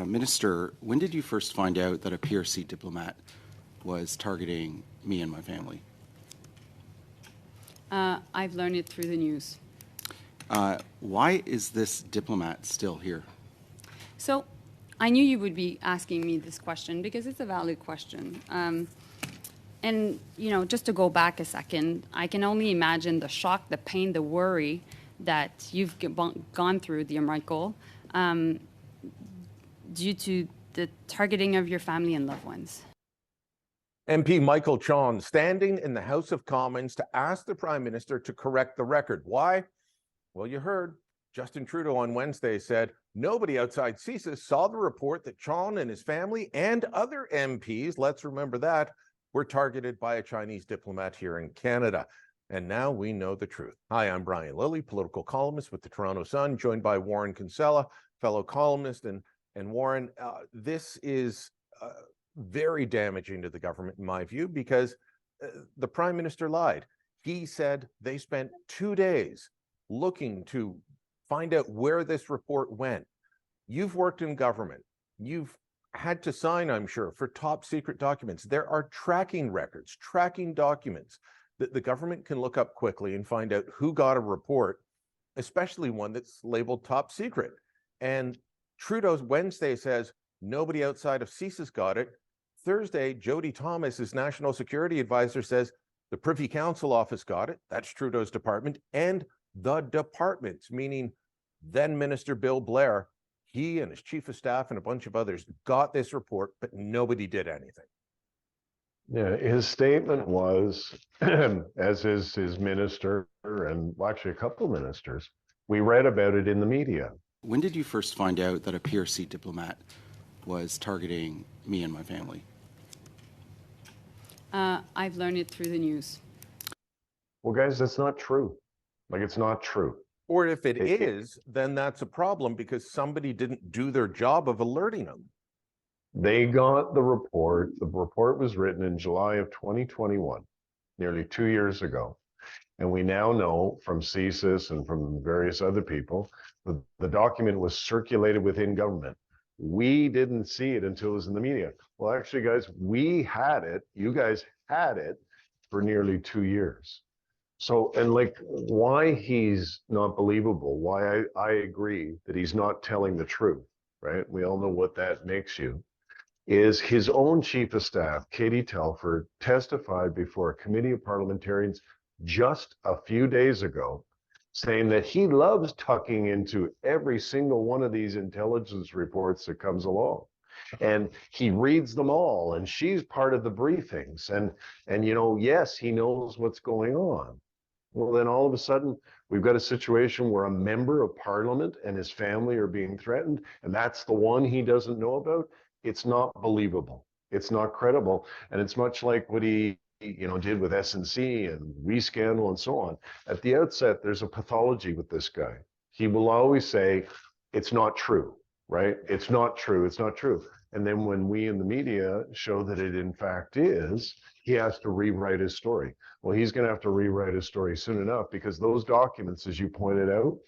Minister, when did you first find out that a PRC diplomat was targeting me and my family? I've learned it through the news. Why is this diplomat still here? So I knew you would be asking me this question because it's a valid question. And, you know, just to go back a second, I can only imagine the shock, the pain, the worry that you've gone through, dear Michael, due to the targeting of your family and loved ones. MP Michael Chong standing in the House of Commons to ask the Prime Minister to correct the record. Why? Well, you heard Justin Trudeau on Wednesday said nobody outside CSIS saw the report that Chong and his family and other MPs, let's remember that, were targeted by a Chinese diplomat here in Canada. And now we know the truth. Hi, I'm Brian Lilley, political columnist with the Toronto Sun, joined by Warren Kinsella, fellow columnist. And Warren, this is very damaging to the government, in my view, because the Prime Minister lied. He said they spent 2 days looking to find out where this report went. You've worked in government. You've had to sign, I'm sure, for top secret documents. There are tracking records, tracking documents that the government can look up quickly and find out who got a report, especially one that's labeled top secret. And Trudeau's Wednesday says nobody outside of CSIS got it. Thursday, Jody Thomas, his national security advisor, says the Privy Council office got it. That's Trudeau's department. And the departments, meaning then Minister Bill Blair, he and his chief of staff and a bunch of others got this report, but nobody did anything. Yeah, his statement was, as is his minister, and actually a couple of ministers, we read about it in the media. When did you first find out that a PRC diplomat was targeting me and my family? I've learned it through the news. Well, guys, that's not true. Like, it's not true. Or if it is, then that's a problem because somebody didn't do their job of alerting them. They got the report. The report was written in July of 2021, nearly 2 years ago. And we now know from CSIS and from various other people that the document was circulated within government. We didn't see it until it was in the media. Well, actually, guys, we had it. You guys had it for nearly 2 years. So, and like, why he's not believable, why I agree that he's not telling the truth, right? We all know what that makes you. Is his own chief of staff, Katie Telford, testified before a committee of parliamentarians just a few days ago, saying that he loves tucking into every single one of these intelligence reports that comes along. And he reads them all, and she's part of the briefings. And you know, yes, he knows what's going on. Well, then all of a sudden, we've got a situation where a member of parliament and his family are being threatened, and that's the one he doesn't know about. It's not believable. It's not credible. And it's much like what he did with SNC and WeScandal and so on. At the outset, there's a pathology with this guy. He will always say, it's not true, right? It's not true. It's not true. And then when we in the media show that it in fact is, he has to rewrite his story. Well, he's going to have to rewrite his story soon enough because those documents, as you pointed out,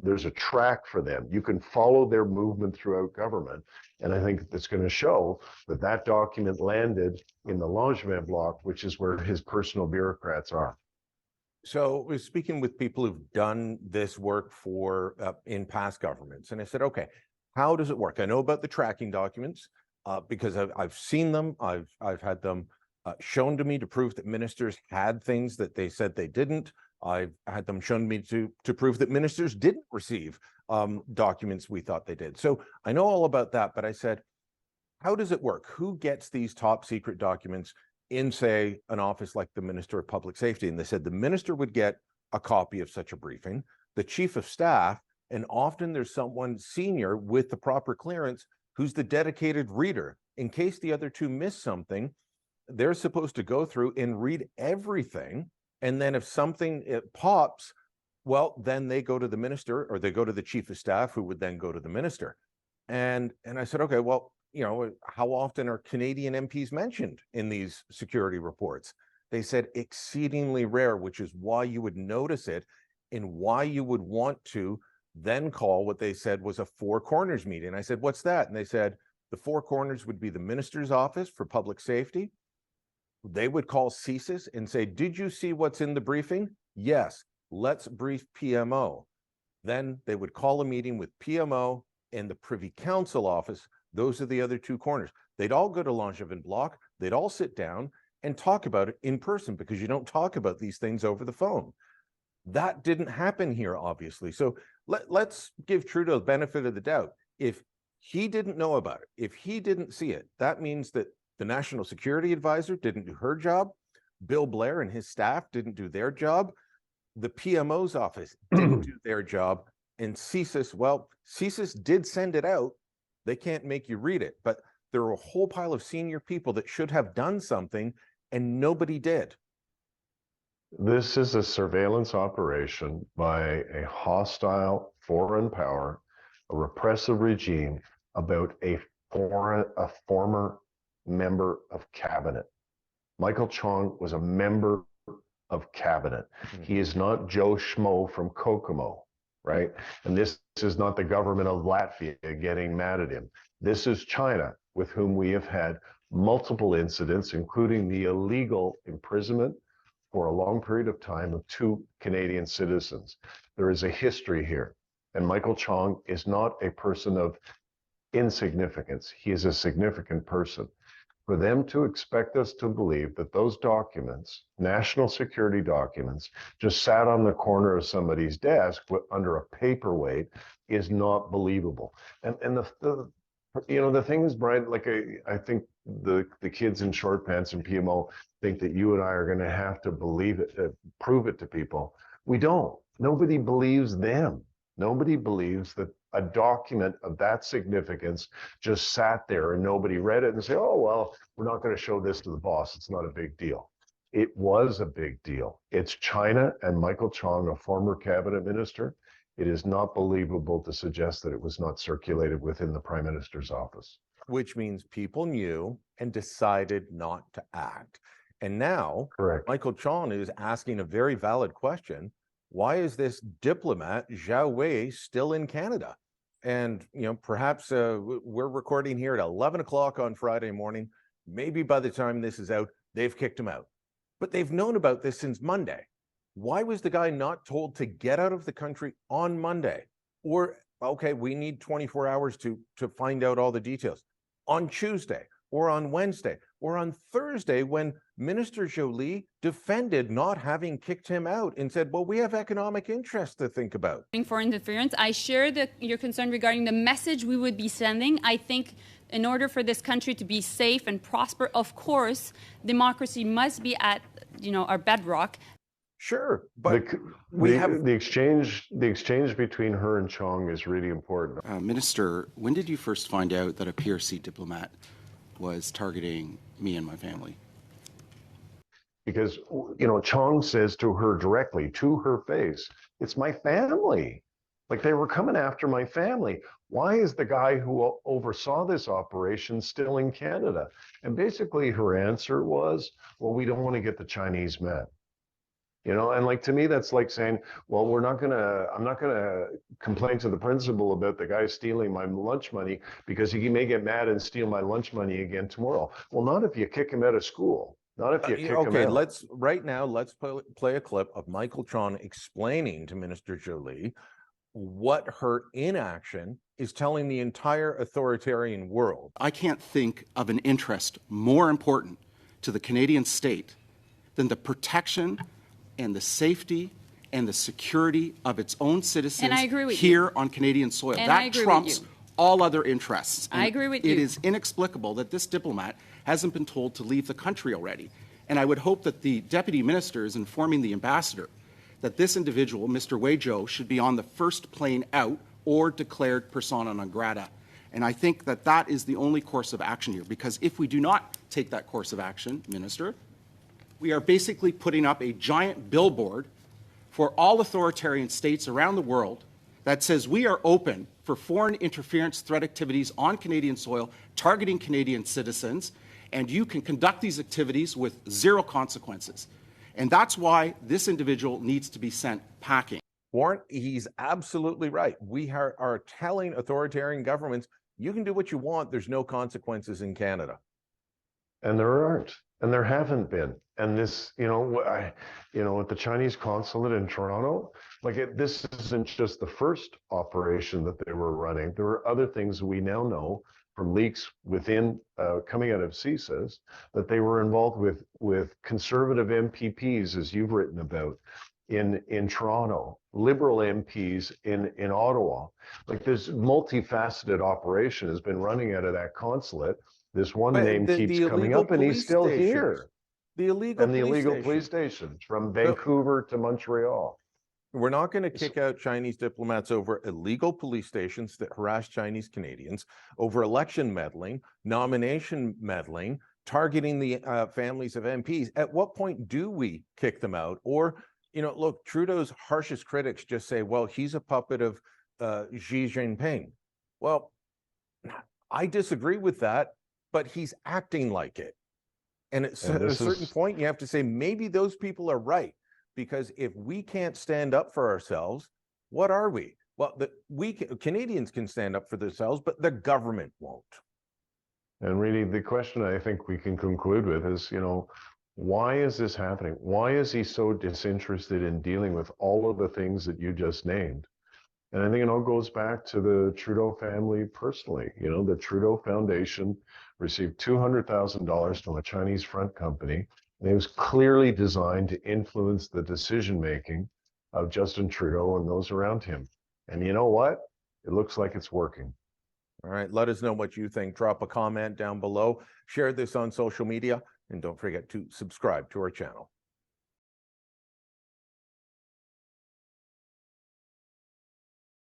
there's a track for them. You can follow their movement throughout government. And I think that's going to show that that document landed in the Longevin block, which is where his personal bureaucrats are. So we're speaking with people who've done this work for in past governments. And I said, okay, how does it work? I know about the tracking documents because I've seen them. I've had them shown to me to prove that ministers had things that they said they didn't. I've had them shown me to prove that ministers didn't receive documents we thought they did. So I know all about that, but I said, how does it work? Who gets these top secret documents in, say, an office like the Minister of Public Safety? And they said the minister would get a copy of such a briefing, the chief of staff, and often there's someone senior with the proper clearance who's the dedicated reader. In case the other two miss something, they're supposed to go through and read everything. And then if something pops, well, then they go to the minister or they go to the chief of staff who would then go to the minister. And I said, okay, well, you know, how often are Canadian MPs mentioned in these security reports? They said exceedingly rare, which is why you would notice it and why you would want to then call what they said was a Four Corners meeting. I said, what's that? And they said, the Four Corners would be the minister's office for public safety. They would call CSIS and say, did you see what's in the briefing? Yes, let's brief PMO. Then they would call a meeting with PMO and the Privy Council office. Those are the other two corners. They'd all go to Langevin Block. They'd all sit down and talk about it in person, because you don't talk about these things over the phone. That didn't happen here, obviously. So let's give Trudeau the benefit of the doubt. If he didn't know about it, if he didn't see it, that means that the National Security Advisor didn't do her job. Bill Blair and his staff didn't do their job. The PMO's office didn't do their job. And CSIS, well, CSIS did send it out. They can't make you read it, but there are a whole pile of senior people that should have done something, and nobody did. This is a surveillance operation by a hostile foreign power, a repressive regime, about a former member of cabinet. Michael Chong was a member of cabinet. He is not Joe Schmo from Kokomo, right? And this is not the government of Latvia getting mad at him. This is China, with whom we have had multiple incidents, including the illegal imprisonment for a long period of time of 2 Canadian citizens. There is a history here, and Michael Chong is not a person of insignificance. He is a significant person. For them to expect us to believe that those documents, national security documents, just sat on the corner of somebody's desk under a paperweight is not believable. And the thing is, Brian, like I think the kids in short pants and PMO think that you and I are going to have to believe it, prove it to people. We don't. Nobody believes them. Nobody believes that a document of that significance just sat there and nobody read it and say, oh, well, we're not going to show this to the boss. It's not a big deal. It was a big deal. It's China and Michael Chong, a former cabinet minister. It is not believable to suggest that it was not circulated within the Prime Minister's office. Which means people knew and decided not to act. And now, Correct. Michael Chong is asking a very valid question. Why is this diplomat, Zhao Wei, still in Canada? And, perhaps we're recording here at 11 o'clock on Friday morning. Maybe by the time this is out, they've kicked him out. But they've known about this since Monday. Why was the guy not told to get out of the country on Monday? Or, okay, we need 24 hours to find out all the details. On Tuesday, or on Wednesday, or on Thursday, when Minister Joly defended not having kicked him out and said, well, we have economic interests to think about. For interference, I share your concern regarding the message we would be sending. I think in order for this country to be safe and prosper, of course, democracy must be at, our bedrock. Sure, but the exchange between her and Chong is really important. Minister, when did you first find out that a PRC diplomat was targeting me and my family? Because, Chong says to her directly, to her face, it's my family. Like, they were coming after my family. Why is the guy who oversaw this operation still in Canada? And basically her answer was, well, we don't want to get the Chinese mad. And like, to me, that's like saying, well, I'm not gonna complain to the principal about the guy stealing my lunch money because he may get mad and steal my lunch money again tomorrow. Well, not if you kick him out of school. Not if you kick him out. Okay, let's play a clip of Michael Chong explaining to Minister Joly what her inaction is telling the entire authoritarian world. I can't think of an interest more important to the Canadian state than the protection and the safety and the security of its own citizens And I agree with here on Canadian soil. And I that agree with trumps you. all other interests. I agree with you. It is inexplicable that this diplomat hasn't been told to leave the country already. And I would hope that the deputy minister is informing the ambassador that this individual, Mr. Wei Zhou, should be on the first plane out or declared persona non grata. And I think that that is the only course of action here, because if we do not take that course of action, Minister, we are basically putting up a giant billboard for all authoritarian states around the world that says we are open for foreign interference threat activities on Canadian soil, targeting Canadian citizens, and you can conduct these activities with zero consequences. And that's why this individual needs to be sent packing. Warren, he's absolutely right. We are telling authoritarian governments, you can do what you want. There's no consequences in Canada. And there aren't, and there haven't been. And this, at the Chinese consulate in Toronto, this isn't just the first operation that they were running. There were other things we now know from leaks within, coming out of CSIS, that they were involved with conservative MPPs, as you've written about, in Toronto, Liberal MPs in Ottawa. This multifaceted operation has been running out of that consulate. This one But name keeps coming up, and he's still here. The illegal And the illegal police stations from Vancouver to Montreal. We're not going to kick out Chinese diplomats over illegal police stations that harass Chinese Canadians, over election meddling, nomination meddling, targeting the families of MPs. At what point do we kick them out? Or, look, Trudeau's harshest critics just say, well, he's a puppet of Xi Jinping. Well, I disagree with that, but he's acting like it. And at a certain point, you have to say, maybe those people are right. Because if we can't stand up for ourselves, what are we? Well, Canadians can stand up for themselves, but the government won't. And really, the question I think we can conclude with is, why is this happening? Why is he so disinterested in dealing with all of the things that you just named? And I think it all goes back to the Trudeau family personally. The Trudeau Foundation received $200,000 from a Chinese front company. And it was clearly designed to influence the decision-making of Justin Trudeau and those around him. And you know what? It looks like it's working. All right. Let us know what you think. Drop a comment down below. Share this on social media. And don't forget to subscribe to our channel.